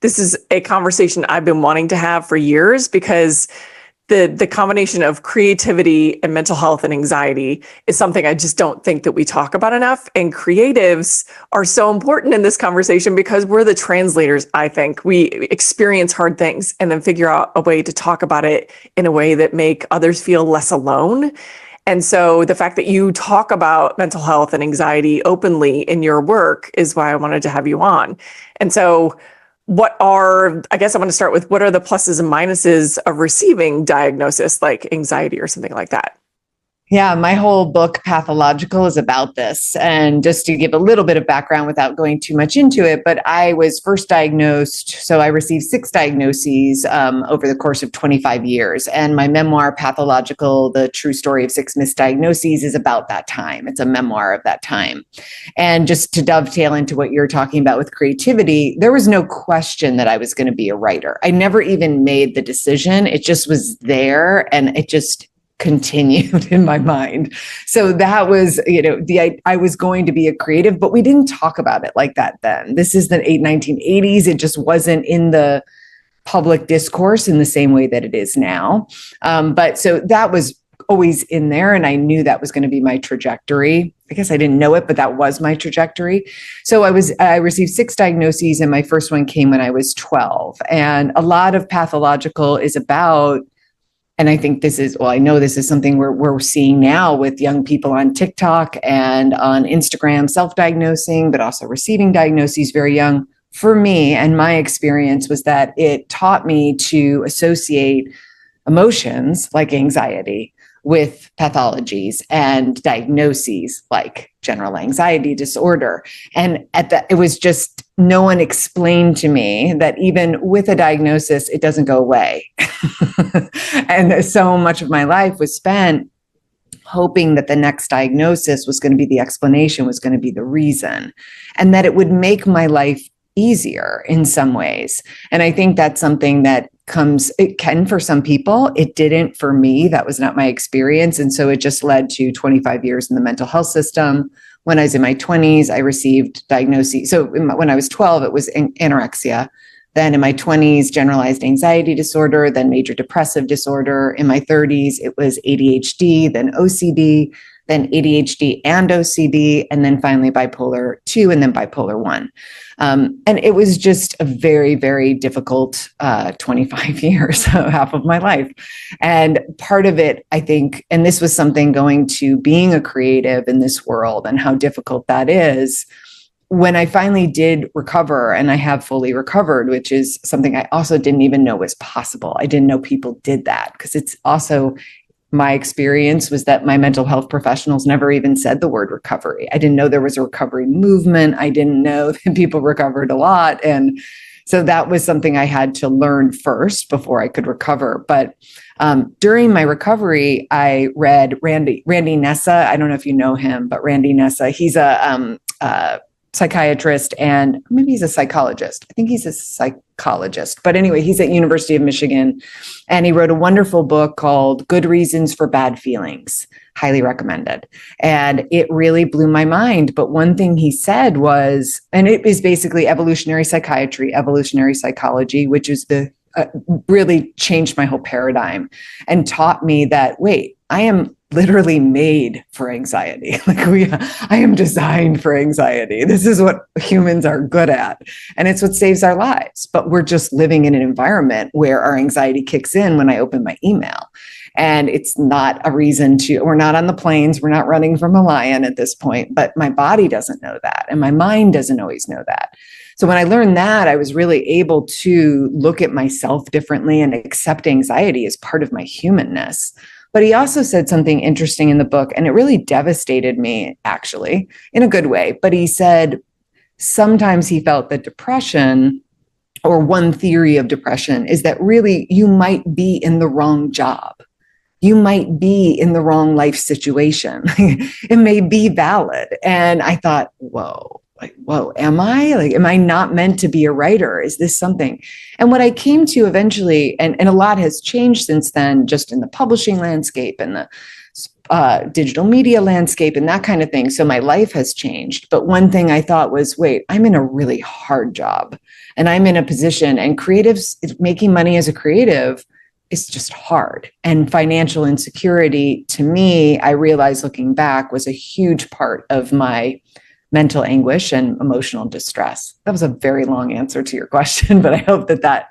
this is a conversation I've been wanting to have for years, because the combination of creativity and mental health and anxiety is something I just don't think that we talk about enough. And creatives are so important in this conversation because we're the translators, I think. We experience hard things and then figure out a way to talk about it in a way that make others feel less alone. And so the fact that you talk about mental health and anxiety openly in your work is why I wanted to have you on. And so I guess I want to start with, what are the pluses and minuses of receiving diagnosis like anxiety or something like that? Yeah, my whole book, Pathological, is about this. And just to give a little bit of background without going too much into it, but I was first diagnosed. So I received 6 diagnoses over the course of 25 years. And my memoir, Pathological, The True Story of 6 Misdiagnoses, is about that time. It's a memoir of that time. And just to dovetail into what you're talking about with creativity, there was no question that I was going to be a writer. I never even made the decision. It just was there, and it just continued in my mind. So that was, I was going to be a creative, but we didn't talk about it like that then. This is the 1980s. It just wasn't in the public discourse in the same way that it is now. But so that was always in there, and I knew that was going to be my trajectory. I guess I didn't know it, but that was my trajectory. So I received 6 diagnoses, and my first one came when I was 12. And a lot of Pathological is about, and I think I know this is something we're seeing now with young people on TikTok and on Instagram, self-diagnosing, but also receiving diagnoses very young. For me, and my experience was that it taught me to associate emotions like anxiety with pathologies and diagnoses like general anxiety disorder. And it was just, no one explained to me that even with a diagnosis, it doesn't go away. And so much of my life was spent hoping that the next diagnosis was going to be the explanation, was going to be the reason, and that it would make my life easier in some ways. And I think that's something that it can for some people. It didn't for me. That was not my experience. And so it just led to 25 years in the mental health system. When I was in my 20s, I received diagnoses. So when I was 12, it was anorexia. Then in my 20s, generalized anxiety disorder, then major depressive disorder. In my 30s, it was ADHD, then OCD, then ADHD and OCD, and then finally bipolar 2 and then bipolar 1. And it was just a very, very difficult 25 years, half of my life. And part of it, I think, and this was something going to being a creative in this world and how difficult that is, when I finally did recover, and I have fully recovered, which is something I also didn't even know was possible. I didn't know people did that, because it's also, my experience was that my mental health professionals never even said the word recovery. I didn't know there was a recovery movement. I didn't know that people recovered a lot. And so that was something I had to learn first before I could recover. But during my recovery, I read Randy Nessa. I don't know if you know him, but Randy Nessa, he's a psychiatrist, and maybe he's a psychologist. I think he's a psychologist, but anyway, he's at University of Michigan, and he wrote a wonderful book called Good Reasons for Bad Feelings. Highly recommended. And it really blew my mind. But one thing he said was, and it is basically evolutionary psychiatry, evolutionary psychology, which is really changed my whole paradigm and taught me that, wait, I am literally made for anxiety. I am designed for anxiety. This is what humans are good at. And it's what saves our lives. But we're just living in an environment where our anxiety kicks in when I open my email. And it's not a reason we're not on the plains. We're not running from a lion at this point, but my body doesn't know that. And my mind doesn't always know that. So when I learned that, I was really able to look at myself differently and accept anxiety as part of my humanness. But he also said something interesting in the book, and it really devastated me, actually, in a good way. But he said sometimes he felt that depression, or one theory of depression, is that really you might be in the wrong job. You might be in the wrong life situation. It may be valid. And I thought, whoa, am I? Am I not meant to be a writer? Is this something? And what I came to eventually, and a lot has changed since then, just in the publishing landscape and the digital media landscape and that kind of thing. So my life has changed. But one thing I thought was, wait, I'm in a really hard job and I'm in a position, and creatives, making money as a creative is just hard. And financial insecurity, to me, I realized looking back, was a huge part of my mental anguish and emotional distress. That was a very long answer to your question, but I hope that